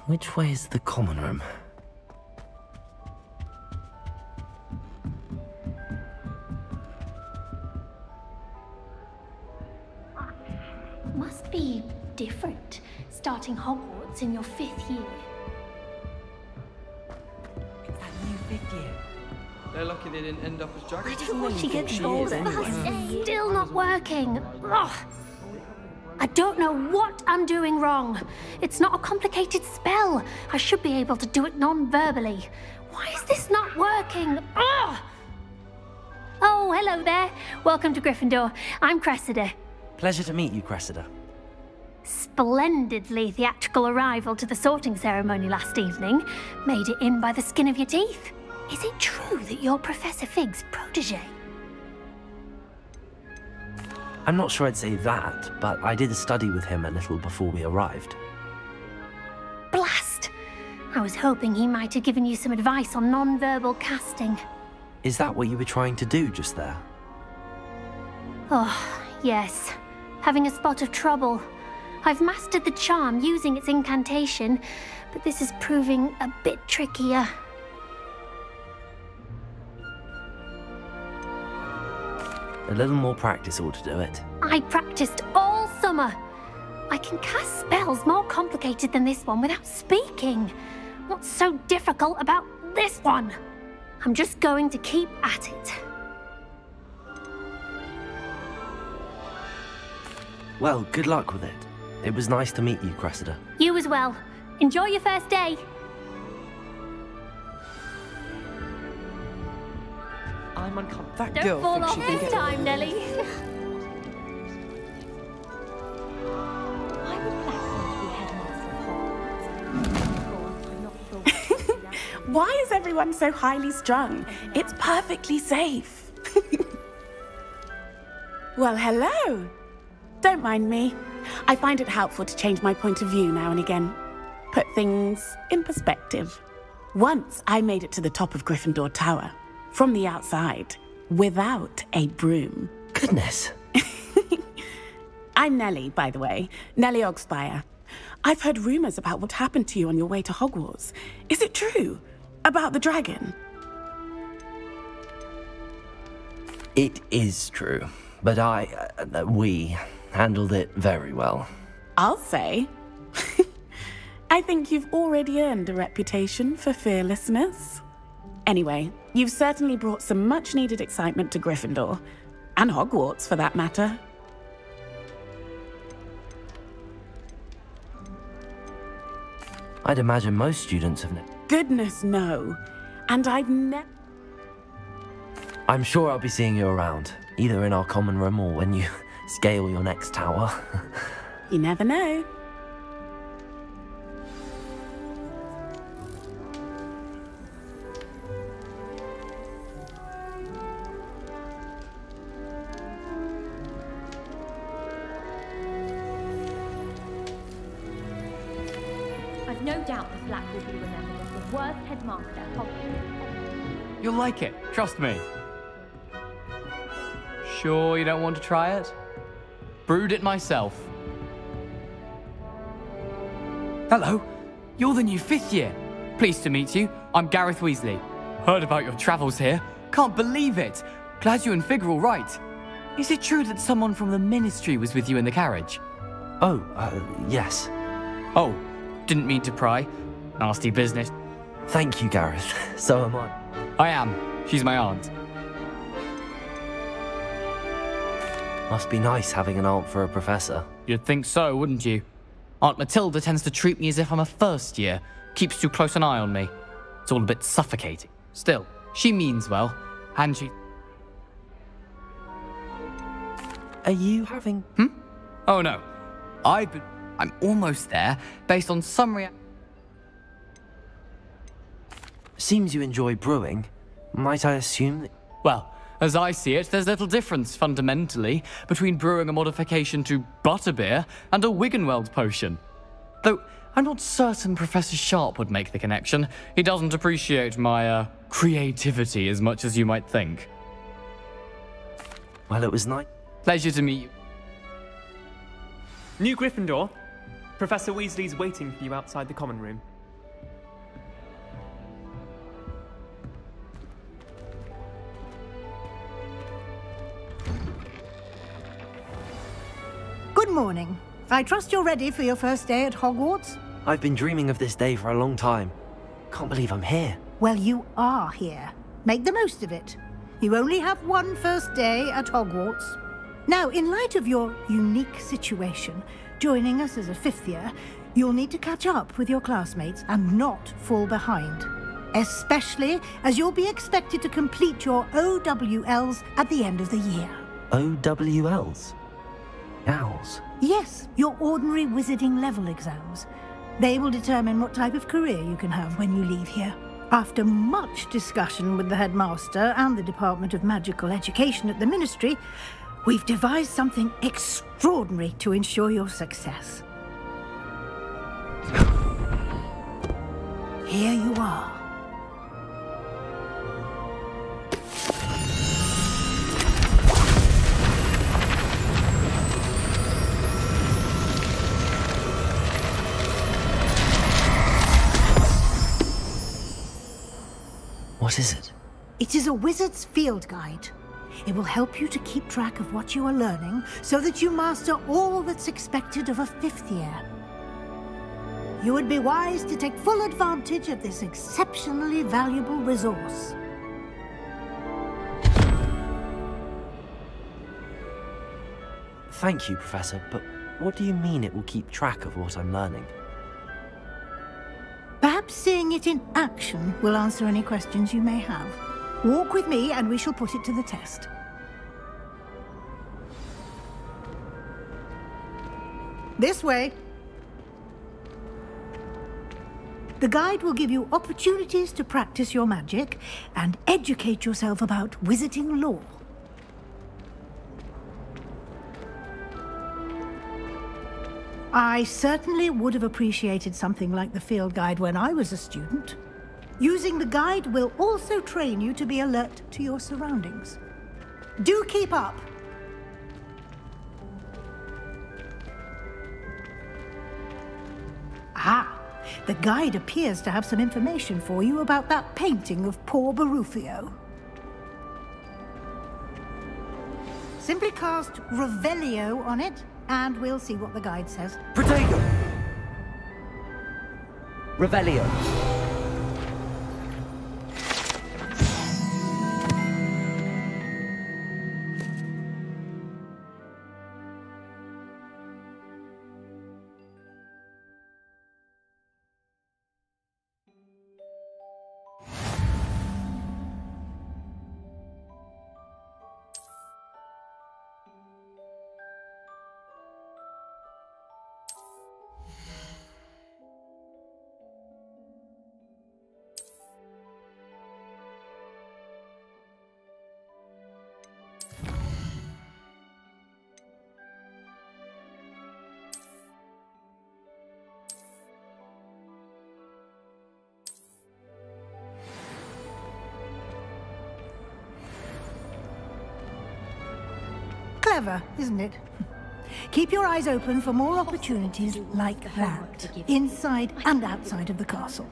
Which way is the common room? Must be different, starting Hogwarts in your 5th year. It's that new 5th year. They're lucky they didn't end up as dragons. I don't want to get older. Still not working. Ugh. I don't know what I'm doing wrong. It's not a complicated spell. I should be able to do it non-verbally. Why is this not working? Ugh. Oh, hello there. Welcome to Gryffindor. I'm Cressida. Pleasure to meet you, Cressida. Splendidly theatrical arrival to the sorting ceremony last evening. Made it in by the skin of your teeth. Is it true that you're Professor Fig's protege? I'm not sure I'd say that, but I did study with him a little before we arrived. Blast! I was hoping he might have given you some advice on non-verbal casting. Is that what you were trying to do just there? Oh, yes. Having a spot of trouble. I've mastered the charm using its incantation, but this is proving a bit trickier. A little more practice ought to do it. I practiced all summer. I can cast spells more complicated than this one without speaking. What's so difficult about this one? I'm just going to keep at it. Well, good luck with it. It was nice to meet you, Cressida. You as well. Enjoy your first day. I'm uncomfortable. That Don't girl fall thinks off she can this get time, Nelly. Why would Blackwood be headmaster of Hogwarts? I'm not sure. Why is everyone so highly strung? It's perfectly safe. Well, hello. Don't mind me. I find it helpful to change my point of view now and again. Put things in perspective. Once I made it to the top of Gryffindor Tower, from the outside, without a broom. Goodness. I'm Nellie, by the way. Nellie Ogspire. I've heard rumors about what happened to you on your way to Hogwarts. Is it true? About the dragon? It is true, but we handled it very well. I'll say. I think you've already earned a reputation for fearlessness. Anyway, you've certainly brought some much-needed excitement to Gryffindor. And Hogwarts, for that matter. I'd imagine most students have Goodness, no. And I've never... I'm sure I'll be seeing you around, either in our common room or when you scale your next tower. You never know. I've no doubt that Black will be remembered as the worst headmaster at Hogwarts. You'll like it, trust me. Sure you don't want to try it? Brewed it myself. Hello, you're the new 5th year. Pleased to meet you. I'm Gareth Weasley. Heard about your travels here. Can't believe it. Glad you and Fig are all right. Is it true that someone from the Ministry was with you in the carriage? Oh, yes. Oh, didn't mean to pry. Nasty business. Thank you, Gareth. So am I. I am. She's my aunt. Must be nice having an aunt for a professor. You'd think so, wouldn't you? Aunt Matilda tends to treat me as if I'm a first year. Keeps too close an eye on me. It's all a bit suffocating. Still, she means well. And she... Are you having... Oh no. I'm almost there, based on some Seems you enjoy brewing. Might I assume that... Well, as I see it, there's little difference, fundamentally, between brewing a modification to butterbeer and a Wiggenweld potion. Though, I'm not certain Professor Sharp would make the connection. He doesn't appreciate my, creativity as much as you might think. Well, it was nice. Pleasure to meet you. New Gryffindor. Professor Weasley's waiting for you outside the common room. Good morning. I trust you're ready for your first day at Hogwarts? I've been dreaming of this day for a long time. Can't believe I'm here. Well, you are here. Make the most of it. You only have one first day at Hogwarts. Now, in light of your unique situation, joining us as a fifth year, you'll need to catch up with your classmates and not fall behind. Especially as you'll be expected to complete your OWLs at the end of the year. OWLs? Owls? Yes, your ordinary wizarding level exams. They will determine what type of career you can have when you leave here. After much discussion with the headmaster and the Department of Magical Education at the Ministry, we've devised something extraordinary to ensure your success. Here you are. What is it? It is a wizard's field guide. It will help you to keep track of what you are learning so that you master all that's expected of a fifth year. You would be wise to take full advantage of this exceptionally valuable resource. Thank you, Professor, but what do you mean it will keep track of what I'm learning? Perhaps seeing it in action will answer any questions you may have. Walk with me and we shall put it to the test. This way. The guide will give you opportunities to practice your magic and educate yourself about wizarding lore. I certainly would have appreciated something like the field guide when I was a student. Using the guide will also train you to be alert to your surroundings. Do keep up! Ah, the guide appears to have some information for you about that painting of poor Barufio. Simply cast Revelio on it, and we'll see what the guide says. Protego! Revelio. Clever, isn't it? Keep your eyes open for more opportunities like that, inside and outside of the castle.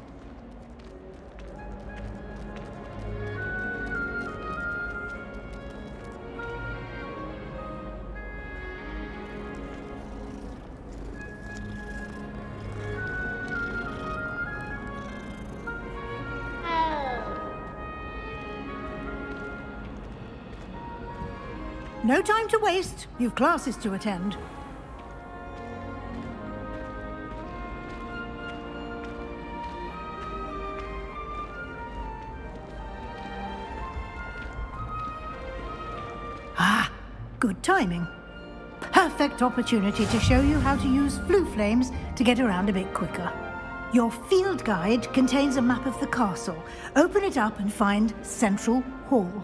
No time to waste. You've classes to attend. Ah, good timing. Perfect opportunity to show you how to use flue flames to get around a bit quicker. Your field guide contains a map of the castle. Open it up and find Central Hall.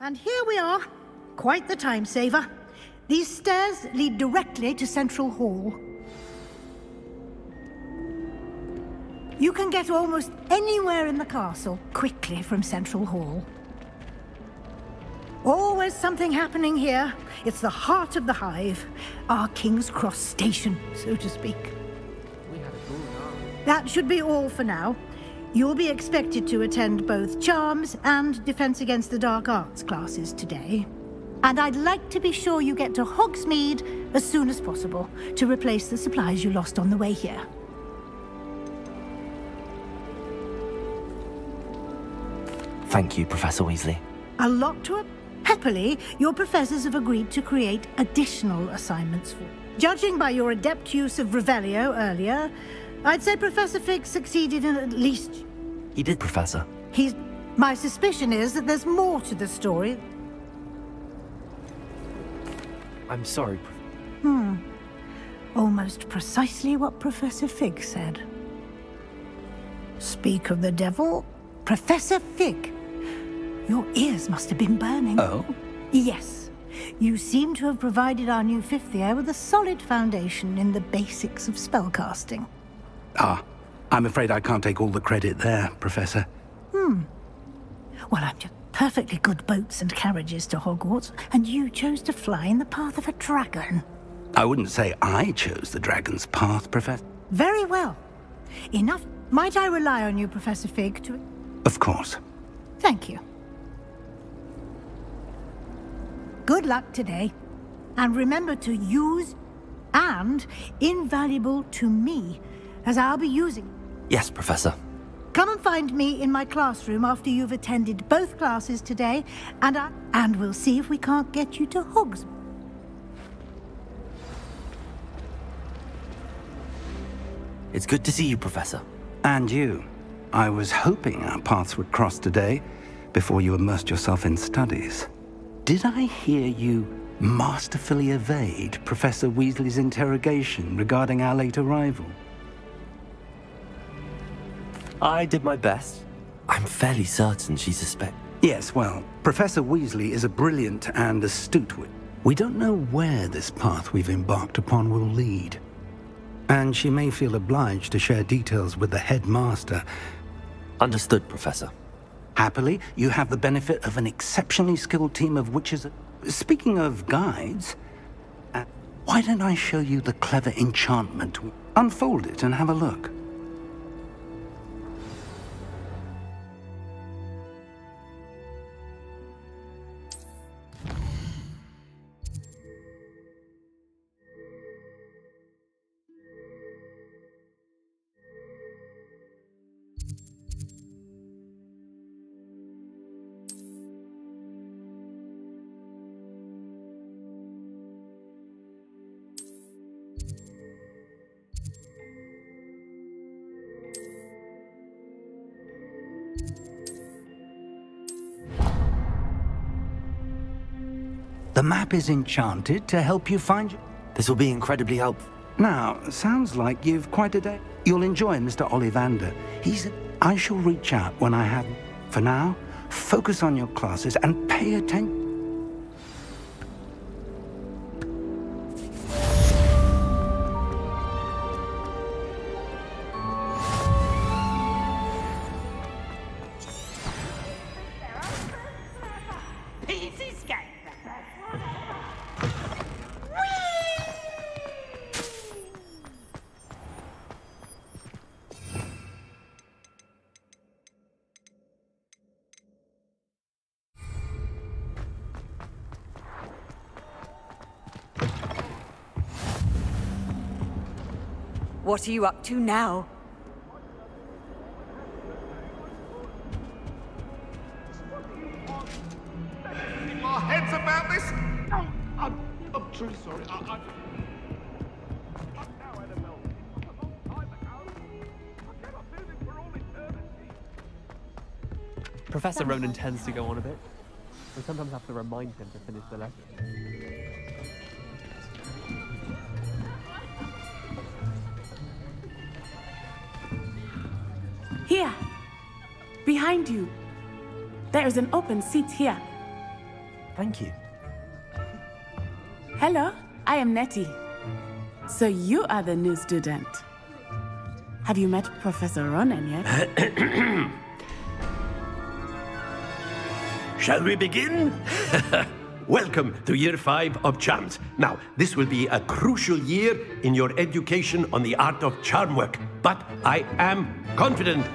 And here we are. Quite the time saver. These stairs lead directly to Central Hall. You can get almost anywhere in the castle quickly from Central Hall. Always something happening here. It's the heart of the hive. Our King's Cross station, so to speak. That should be all for now. You'll be expected to attend both Charms and Defense Against the Dark Arts classes today. And I'd like to be sure you get to Hogsmeade as soon as possible to replace the supplies you lost on the way here. Thank you, Professor Weasley. A lot to... Happily, your professors have agreed to create additional assignments for... Judging by your adept use of Revelio earlier, I'd say Professor Fig succeeded in at least... He did, Professor. My suspicion is that there's more to the story. I'm sorry. Almost precisely what Professor Fig said. Speak of the devil, Professor Fig. Your ears must have been burning. Oh? Yes. You seem to have provided our new fifth year with a solid foundation in the basics of spellcasting. Ah, I'm afraid I can't take all the credit there, Professor. Well, I'm just perfectly good boats and carriages to Hogwarts, and you chose to fly in the path of a dragon. I wouldn't say I chose the dragon's path, Professor. Very well. Enough. Might I rely on you, Professor Fig, to... Of course. Thank you. Good luck today. And remember to use and invaluable to me, as I'll be using... Yes, Professor. Come and find me in my classroom after you've attended both classes today, and we'll see if we can't get you to Hogsmeade. It's good to see you, Professor. And you. I was hoping our paths would cross today, before you immersed yourself in studies. Did I hear you masterfully evade Professor Weasley's interrogation regarding our late arrival? I did my best. I'm fairly certain she suspects. Yes, well, Professor Weasley is a brilliant and astute wit. We don't know where this path we've embarked upon will lead. And she may feel obliged to share details with the headmaster. Understood, Professor. Happily, you have the benefit of an exceptionally skilled team of witches. Speaking of guides, why don't I show you the clever enchantment? Unfold it and have a look. The map is enchanted to help you find... This will be incredibly helpful. Now, sounds like you've quite a day. You'll enjoy Mr. Ollivander. I shall reach out when I have... For now, focus on your classes and pay attention. What are you up to now? Our heads about this? I'm truly sorry. Professor Ronan tends to go on a bit. We sometimes have to remind him to finish the lesson. Here, behind you. There is an open seat here. Thank you. Hello, I am Nettie. So you are the new student. Have you met Professor Ronan yet? Shall we begin? Welcome to Year 5 of Charms. Now, this will be a crucial year in your education on the art of charm work. But I am confident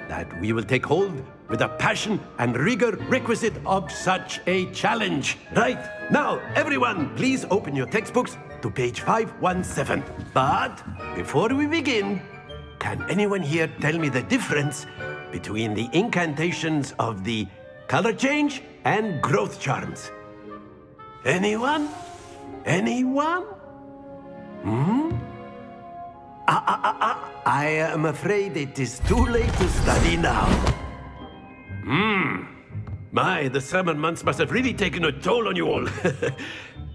that we will take hold with the passion and rigor requisite of such a challenge. Right, now, everyone, please open your textbooks to page 517. But before we begin, can anyone here tell me the difference between the incantations of the color change and growth charms? Anyone? Anyone? I am afraid it is too late to study now. My, the summer months must have really taken a toll on you all.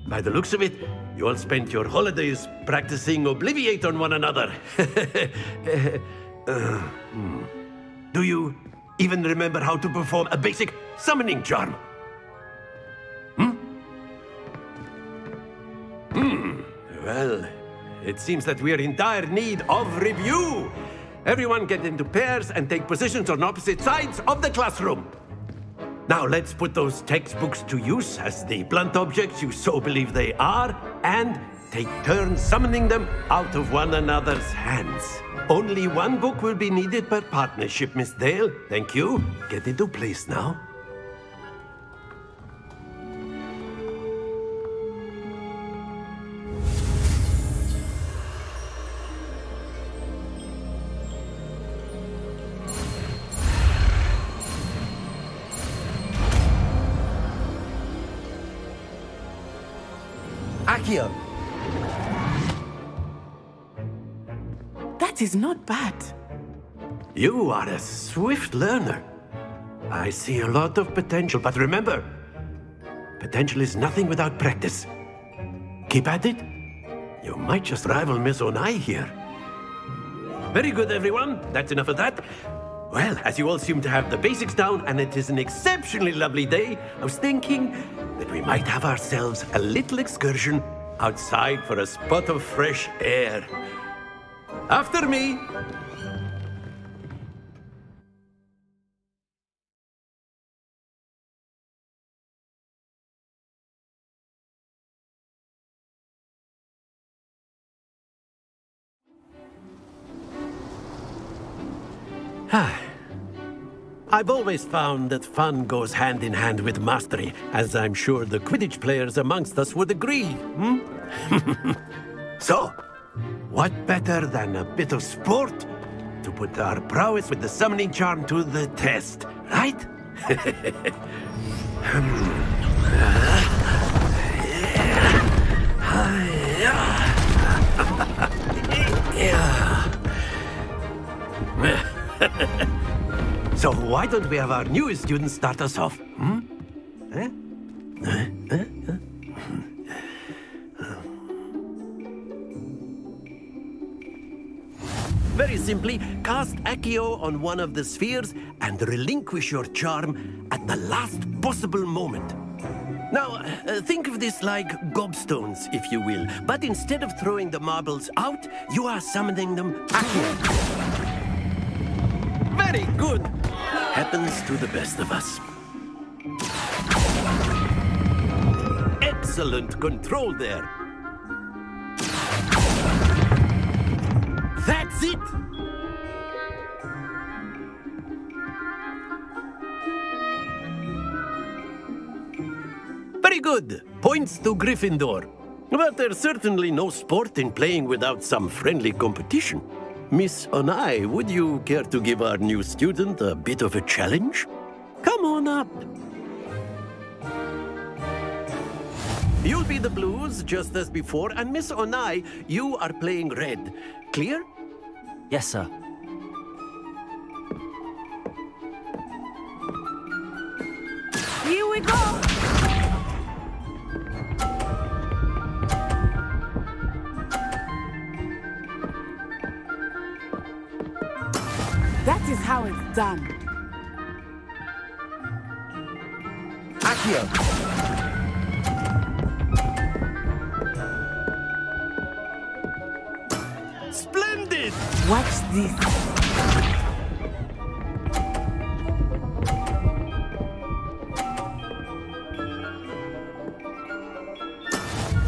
By the looks of it, you all spent your holidays practicing Obliviate on one another. Do you even remember how to perform a basic summoning charm? Well, it seems that we are in dire need of review. Everyone get into pairs and take positions on opposite sides of the classroom. Now let's put those textbooks to use as the blunt objects you so believe they are, and take turns summoning them out of one another's hands. Only one book will be needed per partnership, Miss Dale. Thank you. Get into place now. Accio! That is not bad. You are a swift learner. I see a lot of potential, but remember, potential is nothing without practice. Keep at it. You might just rival Miss Onai here. Very good, everyone. That's enough of that. Well, as you all seem to have the basics down, and it is an exceptionally lovely day, I was thinking that we might have ourselves a little excursion outside for a spot of fresh air. After me. I've always found that fun goes hand in hand with mastery, as I'm sure the Quidditch players amongst us would agree. So, what better than a bit of sport to put our prowess with the summoning charm to the test, right? So why don't we have our newest student start us off? Very simply, cast Accio on one of the spheres and relinquish your charm at the last possible moment. Now, think of this like gobstones, if you will, but instead of throwing the marbles out, you are summoning them Accio. Very good. Happens to the best of us. Excellent control there. That's it. Very good. Points to Gryffindor. But there's certainly no sport in playing without some friendly competition. Miss Onai, would you care to give our new student a bit of a challenge? Come on up. You'll be the blues, just as before, and Miss Onai, you are playing red. Clear? Yes, sir. Here we go! That is how it's done. Accio! Watch this.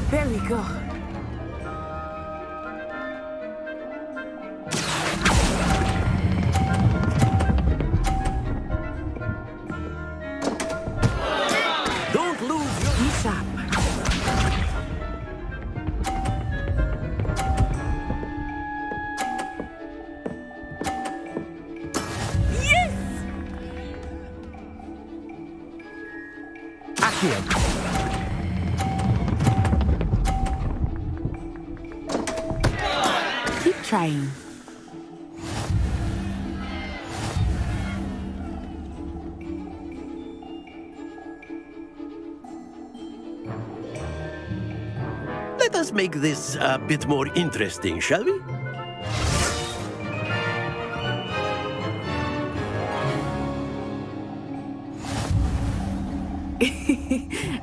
There we go. Don't lose your... Be sharp. Yes! Accio. Keep trying. Let us make this a bit more interesting, shall we?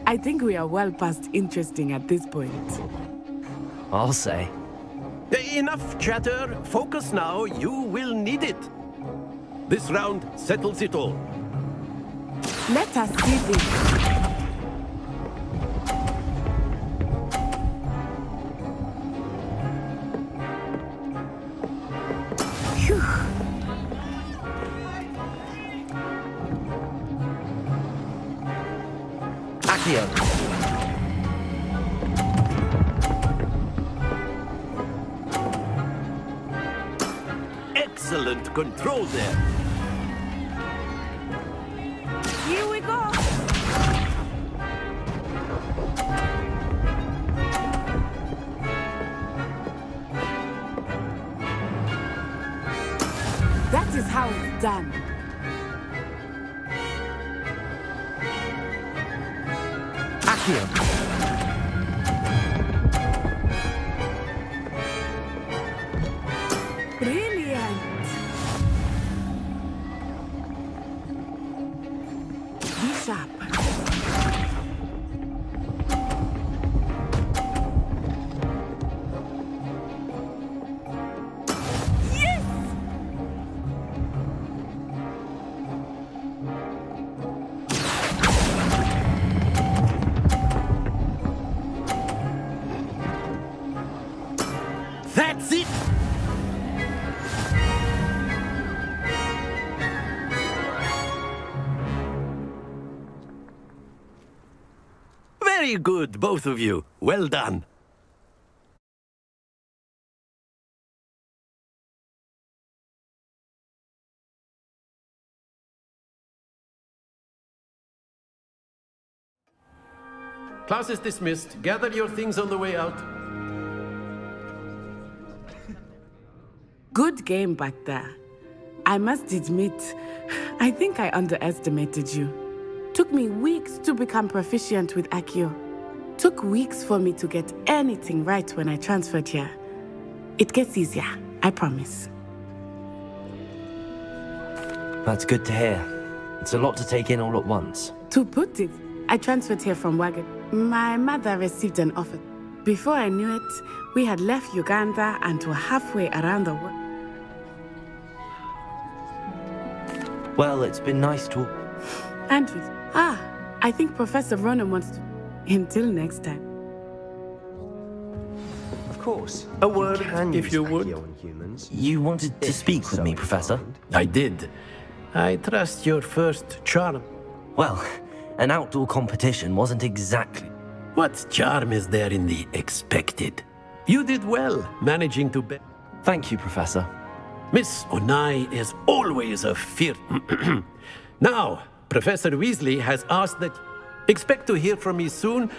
I think we are well past interesting at this point. I'll say. Enough chatter. Focus now. You will need it. This round settles it all. Let us see this. Phew. Accio. Excellent control there. Here we go. That is how it's done. Accio. Brilliant. Be sharp. Yes! That's it. Very good, both of you. Well done. Class is dismissed. Gather your things on the way out. Good game back there. I must admit, I think I underestimated you. Took me weeks to become proficient with Accio. Took weeks for me to get anything right when I transferred here. It gets easier, I promise. That's good to hear. It's a lot to take in all at once. To put it, I transferred here from Wagon. My mother received an offer. Before I knew it, we had left Uganda and were halfway around the world. Well, it's been nice to... Andrew, I think Professor Ronan wants to... Until next time. Of course. A word, if you would. You wanted to speak with me, Professor? I did. I trust your first charm. Well, an outdoor competition wasn't exactly... What charm is there in the expected? You did well, managing to... Thank you, Professor. Miss Onai is always a fear... Now, Professor Weasley has asked that... Expect to hear from me soon.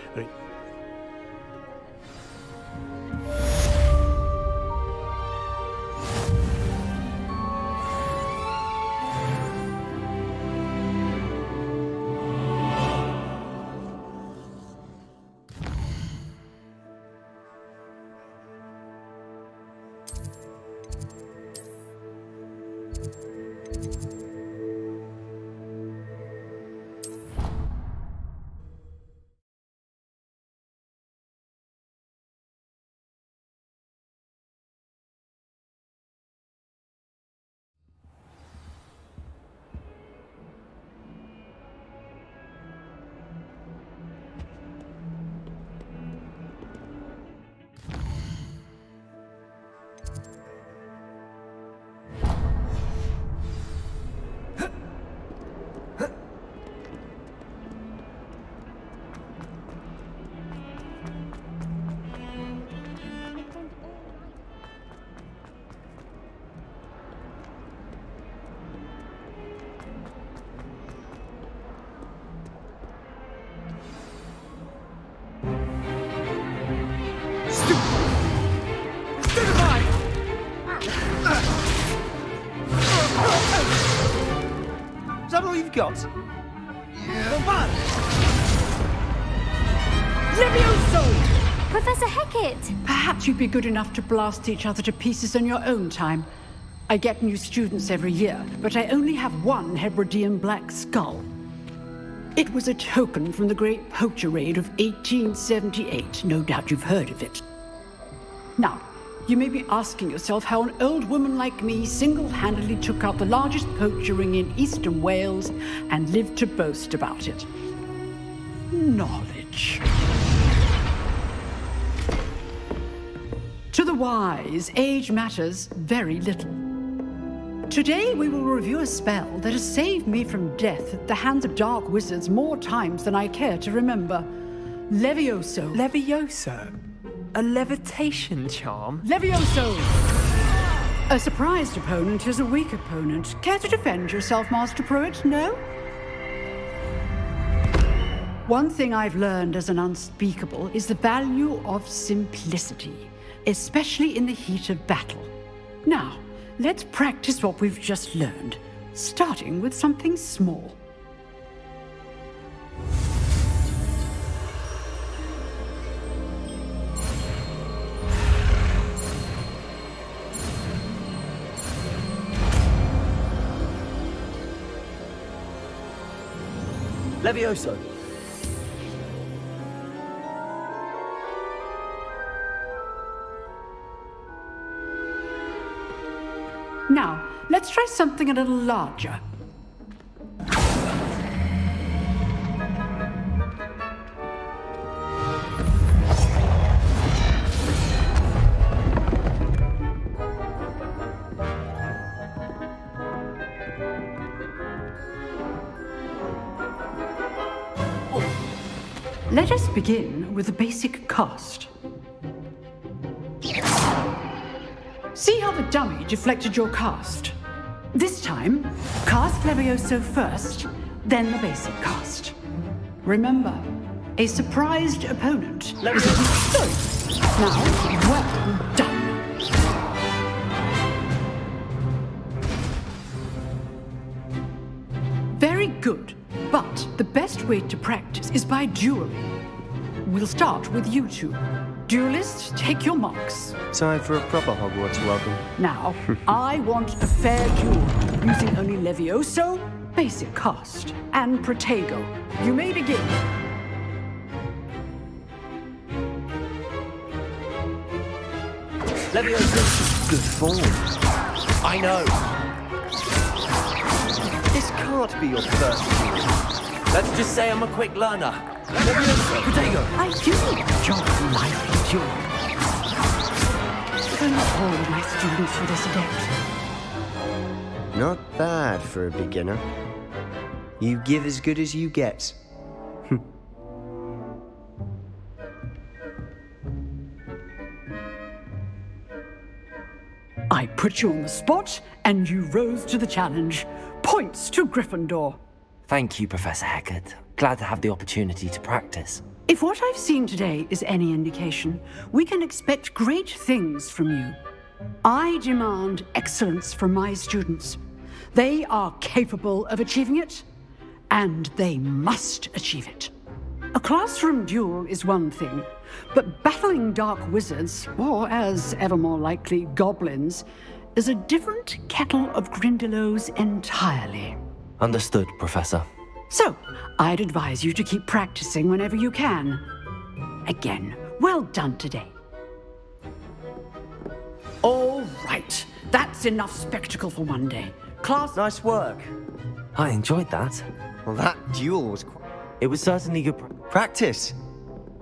all you've got? Yeah. Levioso! Professor Hecat! Perhaps you'd be good enough to blast each other to pieces in your own time. I get new students every year, but I only have one Hebridean black skull. It was a token from the Great Poacher Raid of 1878. No doubt you've heard of it. Now, you may be asking yourself how an old woman like me single-handedly took out the largest poacher ring in eastern Wales and lived to boast about it. Knowledge. To the wise, age matters very little. Today we will review a spell that has saved me from death at the hands of dark wizards more times than I care to remember. Levioso. Levioso? A levitation charm? Levioso! A surprised opponent is a weak opponent. Care to defend yourself, Master Pruitt? No? One thing I've learned as an unspeakable is the value of simplicity, especially in the heat of battle. Now, let's practice what we've just learned, starting with something small. Levioso. Now, let's try something a little larger. Let us begin with a basic cast. See how the dummy deflected your cast? This time, cast Levioso first, then the basic cast. Remember, a surprised opponent is a weak choice. Now, well done. Very good, but the best way to practice is by dueling. We'll start with you two. Duelists, take your marks. Time for a proper Hogwarts welcome. Now, I want a fair duel, using only Levioso, basic cast, and Protego. You may begin. Levioso. Good form. I know. This can't be your first duel. Let's just say I'm a quick learner. Levioso. Protego. I do enjoy lively duel. But not all of my students for this adept. Not bad for a beginner. You give as good as you get. I put you on the spot, and you rose to the challenge. Points to Gryffindor. Thank you, Professor Hecat. Glad to have the opportunity to practice. If what I've seen today is any indication, we can expect great things from you. I demand excellence from my students. They are capable of achieving it, and they must achieve it. A classroom duel is one thing, but battling dark wizards, or as ever more likely, goblins, is a different kettle of Grindylows entirely. Understood, Professor. So, I'd advise you to keep practicing whenever you can. Again, well done today. All right, that's enough spectacle for one day. Class... Nice work. I enjoyed that. Well, that duel was quite... It was certainly good practice.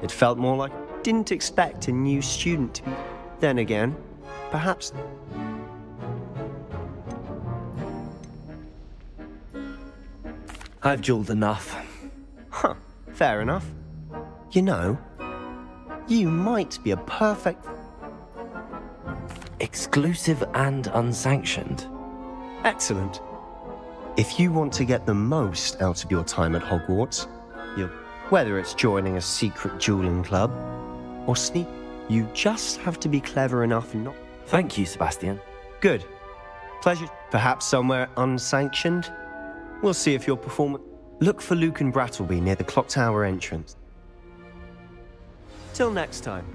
It felt more like I didn't expect a new student to be... Then again, perhaps... I've dueled enough. Huh, fair enough. You know, you might be a perfect... Exclusive and unsanctioned. Excellent. If you want to get the most out of your time at Hogwarts, whether it's joining a secret dueling club or sneak, you just have to be clever enough not... Thank you, Sebastian. Good. Pleasure. Perhaps somewhere unsanctioned? We'll see if your performance... Look for Luke and Brattleby near the clock tower entrance. Till next time.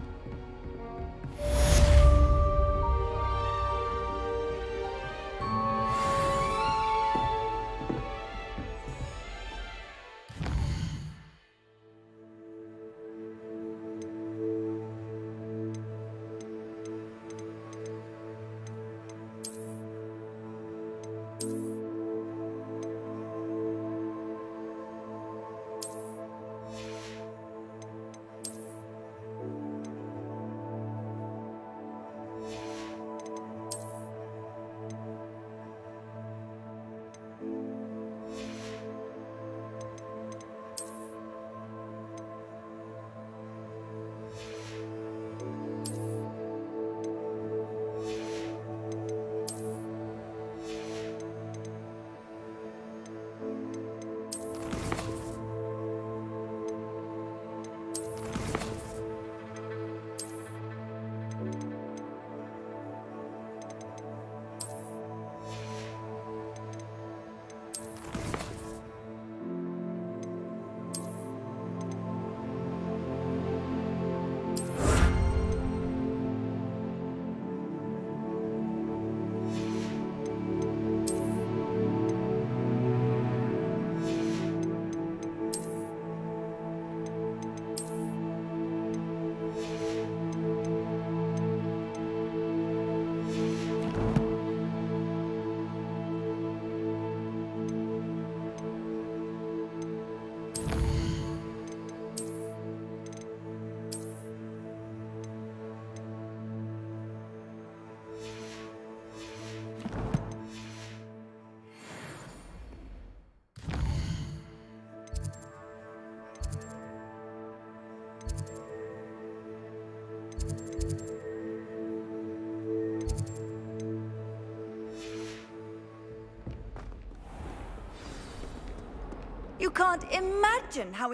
You can't imagine how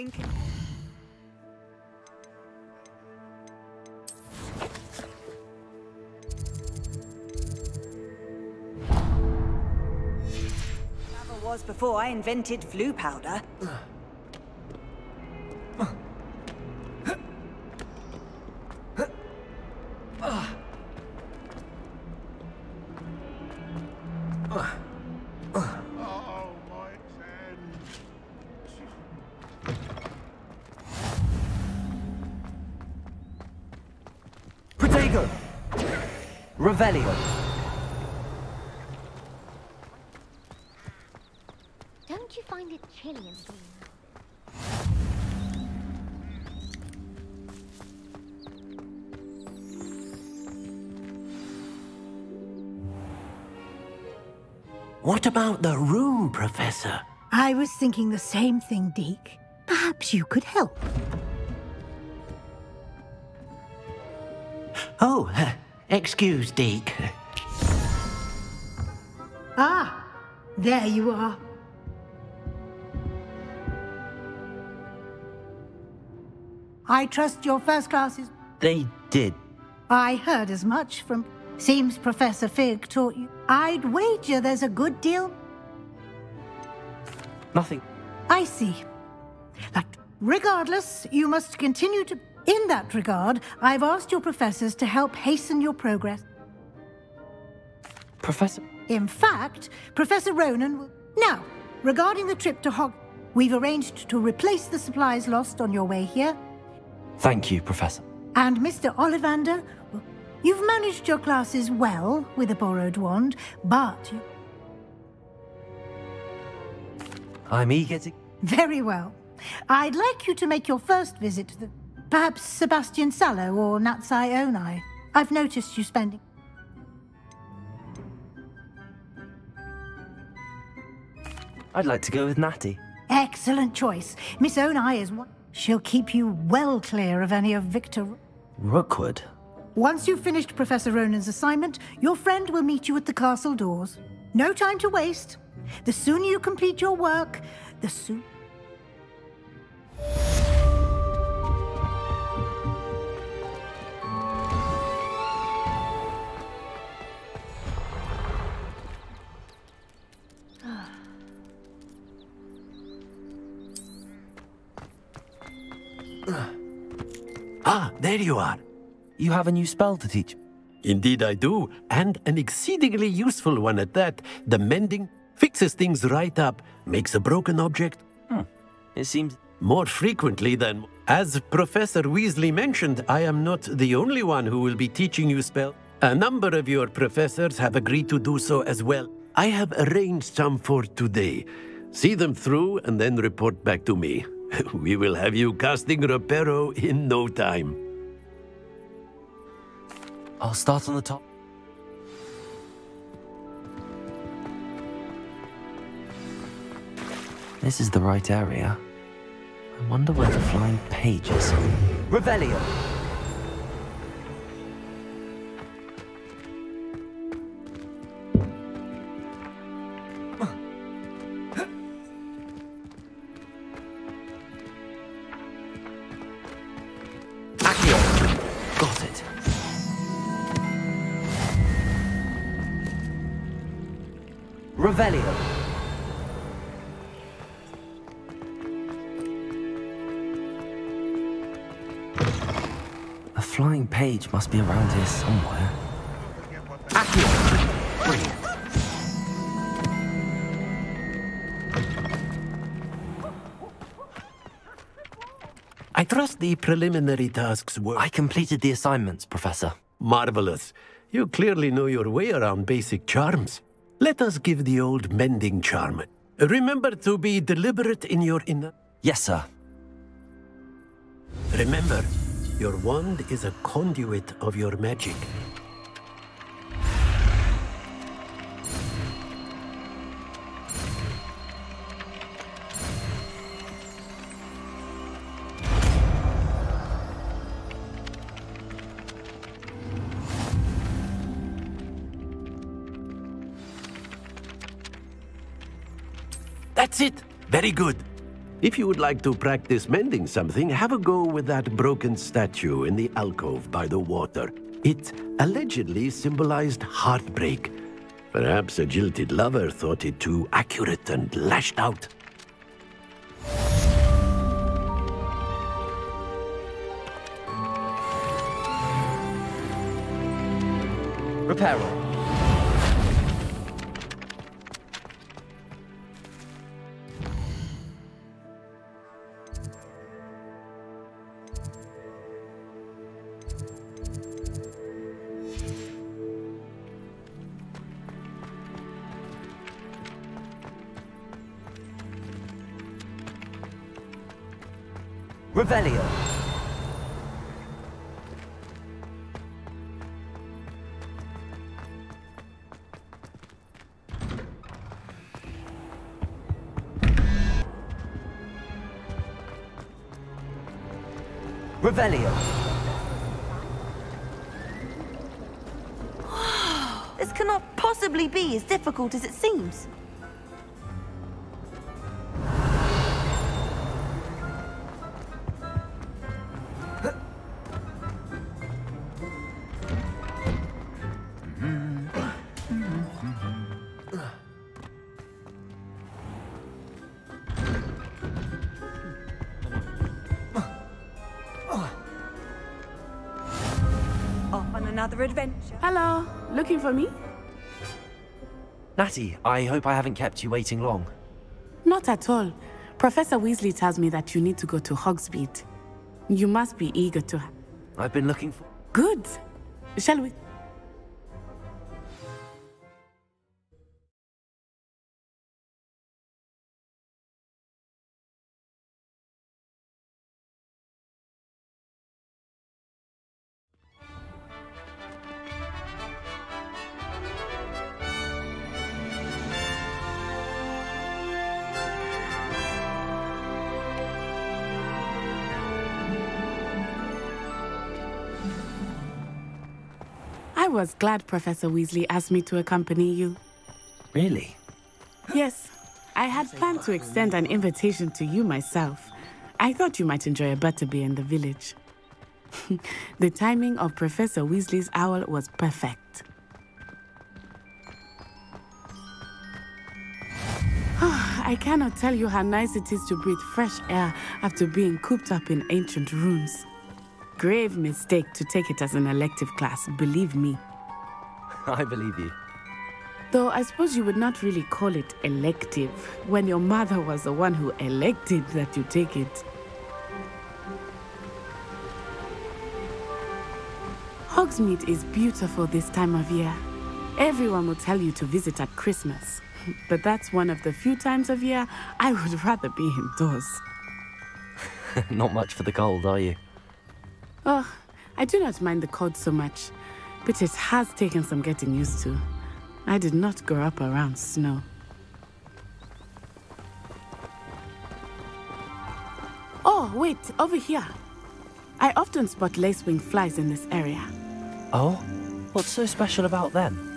was before I invented flu powder. Revelio. Don't you find it chilly in here? What about the room, Professor? I was thinking the same thing, Deke. Perhaps you could help. Oh, excuse, Deke. Ah, there you are. I trust your first classes. They did. I heard as much from... Seems Professor Fig taught you. I'd wager there's a good deal... Nothing. I see. But regardless, you must continue to... In that regard, I've asked your professors to help hasten your progress. Professor? In fact, Professor Ronan will... Now, regarding the trip to we've arranged to replace the supplies lost on your way here. Thank you, Professor. And Mr. Ollivander, you've managed your classes well with a borrowed wand, but... I'm eager to... Very well. I'd like you to make your first visit to the... Perhaps Sebastian Sallow or Natsai Onai. I've noticed you spending... I'd like to go with Natty. Excellent choice. Miss Onai is one... She'll keep you well clear of any of Victor... Rookwood? Once you've finished Professor Ronan's assignment, your friend will meet you at the castle doors. No time to waste. The sooner you complete your work, the sooner... Ah, there you are. You have a new spell to teach? Indeed I do, and an exceedingly useful one at that. The mending fixes things right up, makes a broken object. It seems... More frequently than... As Professor Weasley mentioned, I am not the only one who will be teaching you spell. A number of your professors have agreed to do so as well. I have arranged some for today. See them through and then report back to me. We will have you casting Reparo in no time. I'll start on the top. This is the right area. I wonder where the flying page is. Revelio! Got it. Revelio. A flying page must be around here somewhere. Accio. Brilliant. I trust the preliminary tasks were... I completed the assignments, Professor. Marvelous. You clearly know your way around basic charms. Let us give the old mending charm. Remember to be deliberate in your Yes, sir. Remember, your wand is a conduit of your magic. That's it! Very good. If you would like to practice mending something, have a go with that broken statue in the alcove by the water. It allegedly symbolized heartbreak. Perhaps a jilted lover thought it too accurate and lashed out. Reparo. Revelio. Revelio. This cannot possibly be as difficult as it seems. Another adventure. Hello, looking for me? Natty, I hope I haven't kept you waiting long. Not at all. Professor Weasley tells me that you need to go to Hogsmeade. You must be eager to... I've been looking for... Good. Shall we... I was glad Professor Weasley asked me to accompany you. Really? Yes. I had planned to extend an invitation to you myself. I thought you might enjoy a butterbeer in the village. The timing of Professor Weasley's owl was perfect. I I cannot tell you how nice it is to breathe fresh air after being cooped up in ancient ruins. Grave mistake to take it as an elective class, believe me. I believe you. Though I suppose you would not really call it elective when your mother was the one who elected that you take it. Hogsmeade is beautiful this time of year. Everyone will tell you to visit at Christmas. But that's one of the few times of year I would rather be indoors. Not much for the cold, are you? Oh, I do not mind the cold so much, but it has taken some getting used to. I did not grow up around snow. Oh, wait, over here. I often spot lacewing flies in this area. Oh? What's so special about them?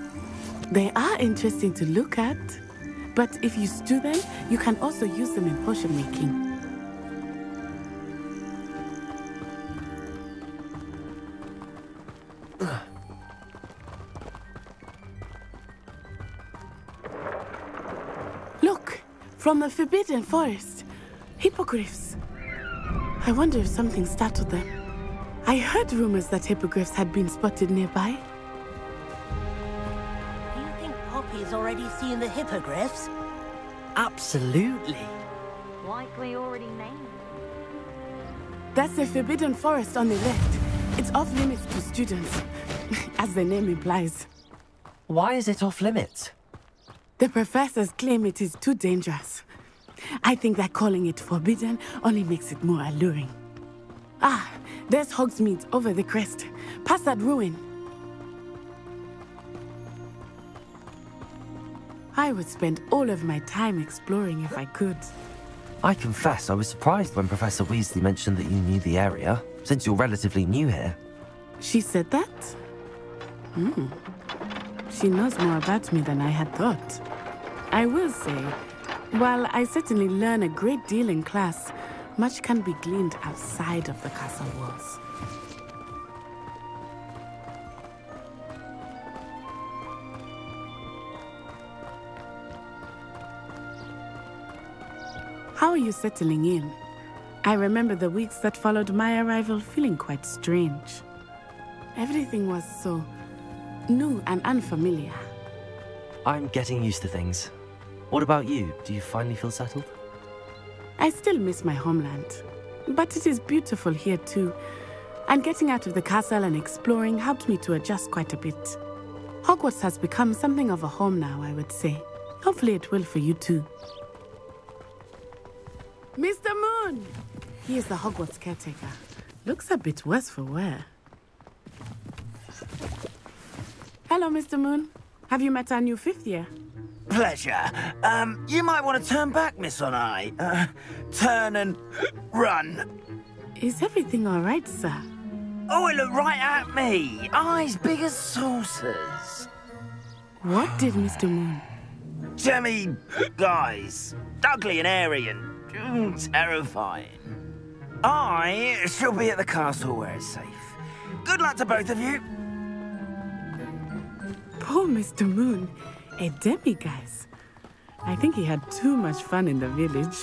They are interesting to look at, but if you stew them, you can also use them in potion making. Look, from the Forbidden Forest, hippogriffs. I wonder if something startled them. I heard rumors that hippogriffs had been spotted nearby. Do you think Poppy's already seen the hippogriffs? Absolutely. Like we already named. That's the Forbidden Forest on the left. It's off limits to students, as the name implies. Why is it off limits? The professors claim it is too dangerous. I think that calling it forbidden only makes it more alluring. Ah, there's Hogsmeade over the crest, past that ruin. I would spend all of my time exploring if I could. I confess I was surprised when Professor Weasley mentioned that you knew the area, since you're relatively new here. She said that? She knows more about me than I had thought. I will say, while I certainly learn a great deal in class, much can be gleaned outside of the castle walls. How are you settling in? I remember the weeks that followed my arrival feeling quite strange. Everything was so new and unfamiliar. I'm getting used to things. What about you? Do you finally feel settled? I still miss my homeland, but it is beautiful here too. And getting out of the castle and exploring helped me to adjust quite a bit. Hogwarts has become something of a home now, I would say. Hopefully it will for you too. Mr. Moon! He is the Hogwarts caretaker. Looks a bit worse for wear. Hello, Mr. Moon. Have you met our new fifth year? Pleasure. You might want to turn back, Miss On-Eye. Turn and run. Is everything all right, sir? Oh, it looked right at me. Eyes big as saucers. What did Mr. Moon? Jemmy guys. Ugly and airy and terrifying. I shall be at the castle where it's safe. Good luck to both of you. Poor Mr. Moon. A demiguise. I think he had too much fun in the village.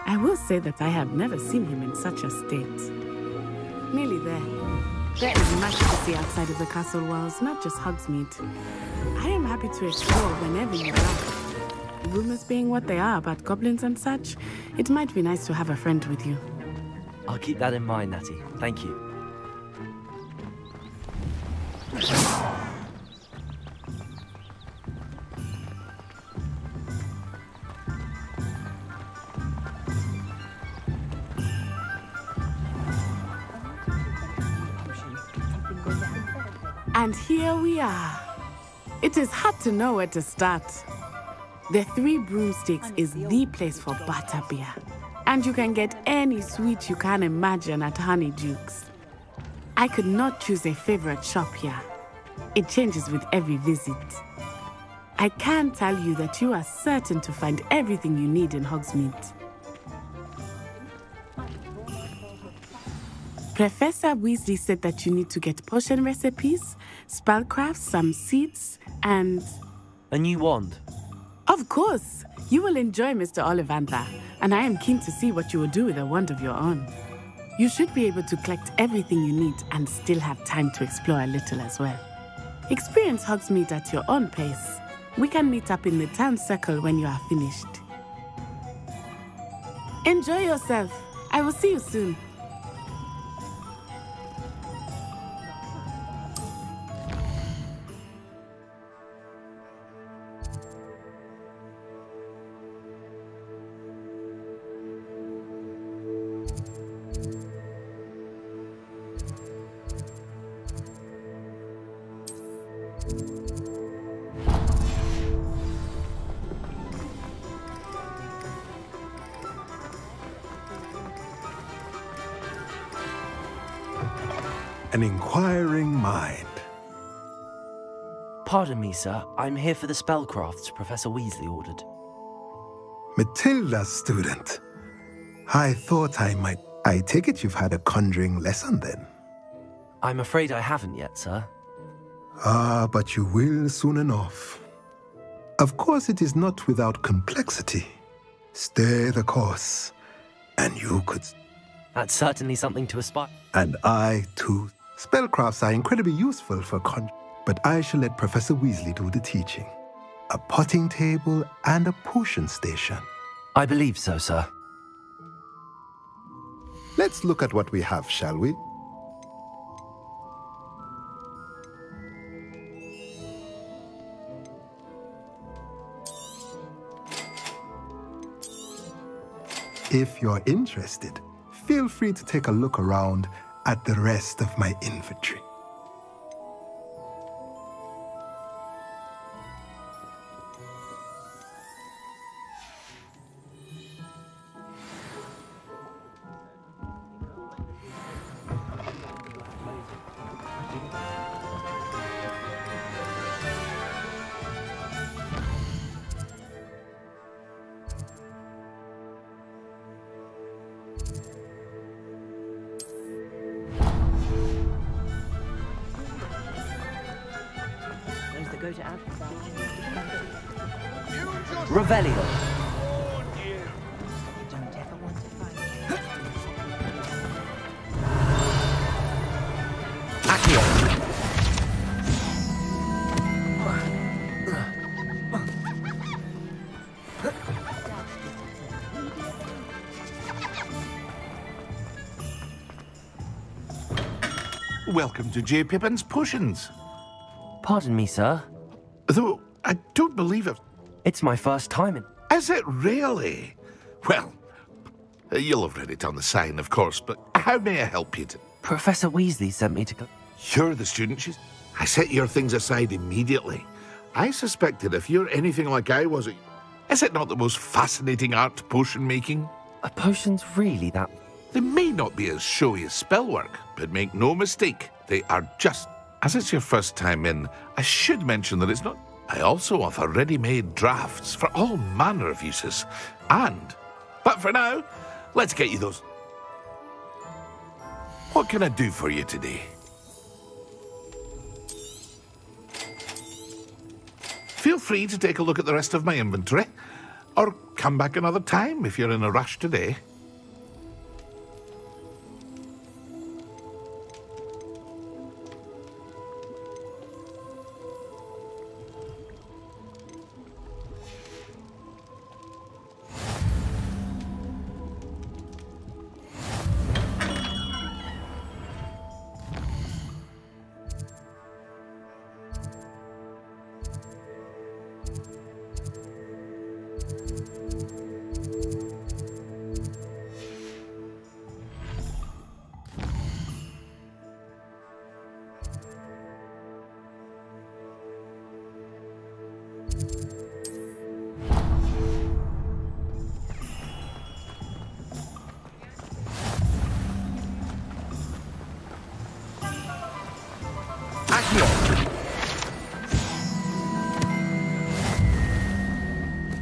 I will say that I have never seen him in such a state. Nearly there. There is much to see outside of the castle walls, not just Hogsmeade. I am happy to explore whenever you like. Rumors being what they are about goblins and such, it might be nice to have a friend with you. I'll keep that in mind, Natty. Thank you. And here we are. It is hard to know where to start. The Three Broomsticks is the place for butterbeer. And you can get any sweet you can imagine at Honeydukes. I could not choose a favorite shop here. It changes with every visit. I can tell you that you are certain to find everything you need in Hogsmeade. Professor Weasley said that you need to get potion recipes, spellcrafts, some seeds, and... A new wand? Of course! You will enjoy Mr. Ollivandar, and I am keen to see what you will do with a wand of your own. You should be able to collect everything you need and still have time to explore a little as well. Experience Hogsmeade at your own pace. We can meet up in the town circle when you are finished. Enjoy yourself. I will see you soon. An inquiring mind. Pardon me, sir. I'm here for the spellcrafts Professor Weasley ordered. Matilda's student. I thought I might... I take it you've had a conjuring lesson then? I'm afraid I haven't yet, sir. Ah, but you will soon enough. Of course, it is not without complexity. Stay the course, and you could... That's certainly something to aspire. And I, too. Spellcrafts are incredibly useful for but I shall let Professor Weasley do the teaching. A potting table and a potion station. I believe so, sir. Let's look at what we have, shall we? If you're interested, feel free to take a look around at the rest of my inventory. Revelio. Welcome to J. Pippin's Potions. Pardon me, sir. Though I don't believe it. It's my first time in... Is it really? Well, you'll have read it on the sign, of course, but how may I help you? Professor Weasley sent me to go... You're the student, I set your things aside immediately. I suspected if you're anything like I was... Is it not the most fascinating art, potion making? Are potions really that... They may not be as showy as spellwork, but make no mistake, they are just... As it's your first time in, I should mention that it's not... I also offer ready-made drafts for all manner of uses. But for now, let's get you those. What can I do for you today? Feel free to take a look at the rest of my inventory, or come back another time if you're in a rush today.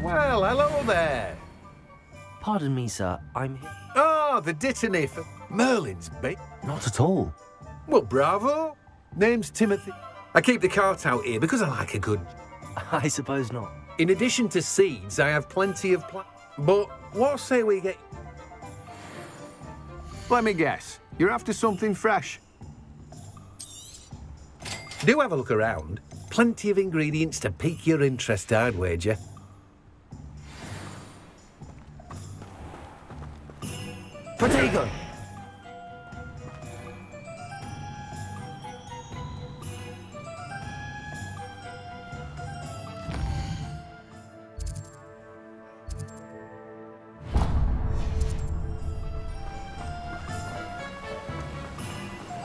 Well, hello there. Pardon me, sir. I'm here. Ah, the dittany for Merlin's bait. Not at all. Well, bravo. Name's Timothy. I keep the cart out here because I like a good... I suppose not. In addition to seeds, I have plenty of But what say we get... Let me guess. You're after something fresh. Do have a look around. Plenty of ingredients to pique your interest, I'd wager. Protego!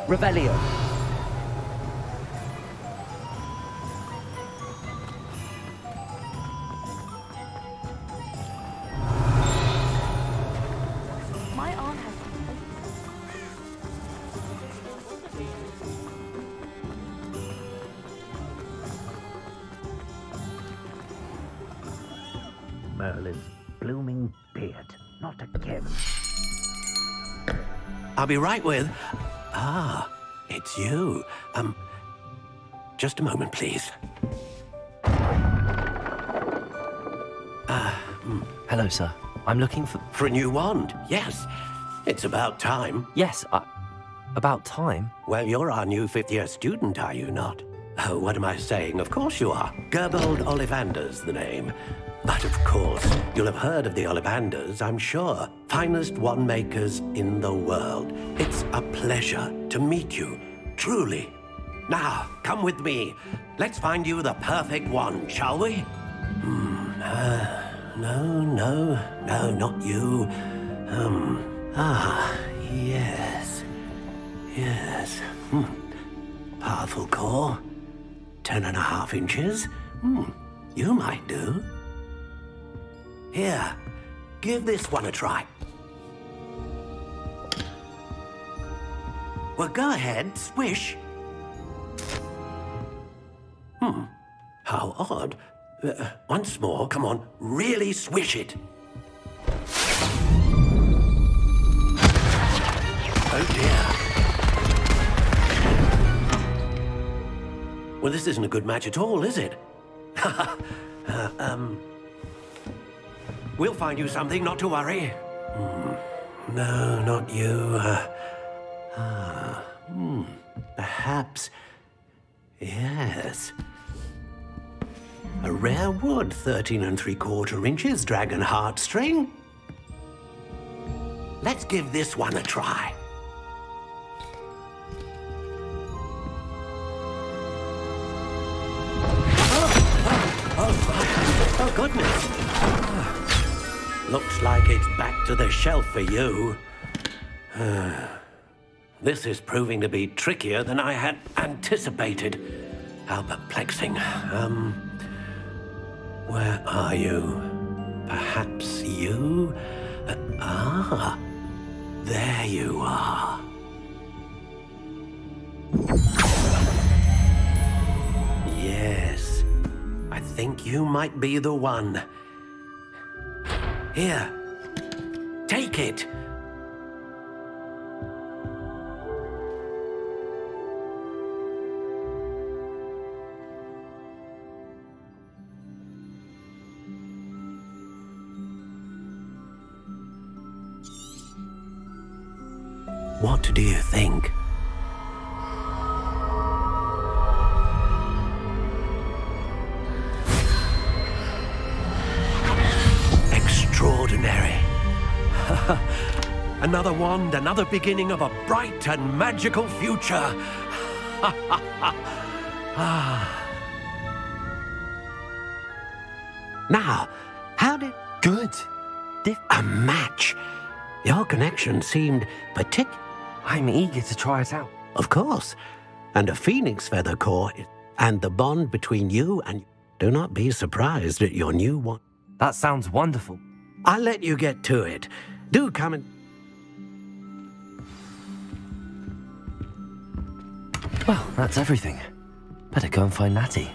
Revelio. My arm has Merlin's blooming beard. Not again. I'll be right with... Ah, it's you. Just a moment, please. Hello, sir. I'm looking for... For a new wand, yes. It's about time. Yes, about time? Well, you're our new fifth-year student, are you not? Oh, what am I saying? Of course you are. Gerbold Ollivander's the name. But of course, you'll have heard of the Ollivanders, I'm sure. Finest wand makers in the world. It's a pleasure to meet you, truly. Now, come with me. Let's find you the perfect wand, shall we? No, not you. Yes. Powerful core. 10.5 inches. You might do. Here, give this one a try. Well, go ahead, swish. How odd. Once more, come on, really swish it. Oh dear. Well, this isn't a good match at all, is it? We'll find you something, not to worry. No, not you. Perhaps... Yes. A rare wood, 13 3/4 inches, dragon heartstring. Let's give this one a try. Oh, goodness. Looks like it's back to the shelf for you. This is proving to be trickier than I had anticipated. How perplexing. Where are you? Perhaps you? There you are. Yes, I think you might be the one. Here, take it. What do you think? Extraordinary. Another wand, another beginning of a bright and magical future. Now, how did... Good. A match. Your connection seemed particular. I'm eager to try it out. Of course. And a phoenix feather core, and the bond between you and... Do not be surprised at your new one. That sounds wonderful. I'll let you get to it. Do come and... Well, that's everything. Better go and find Natty.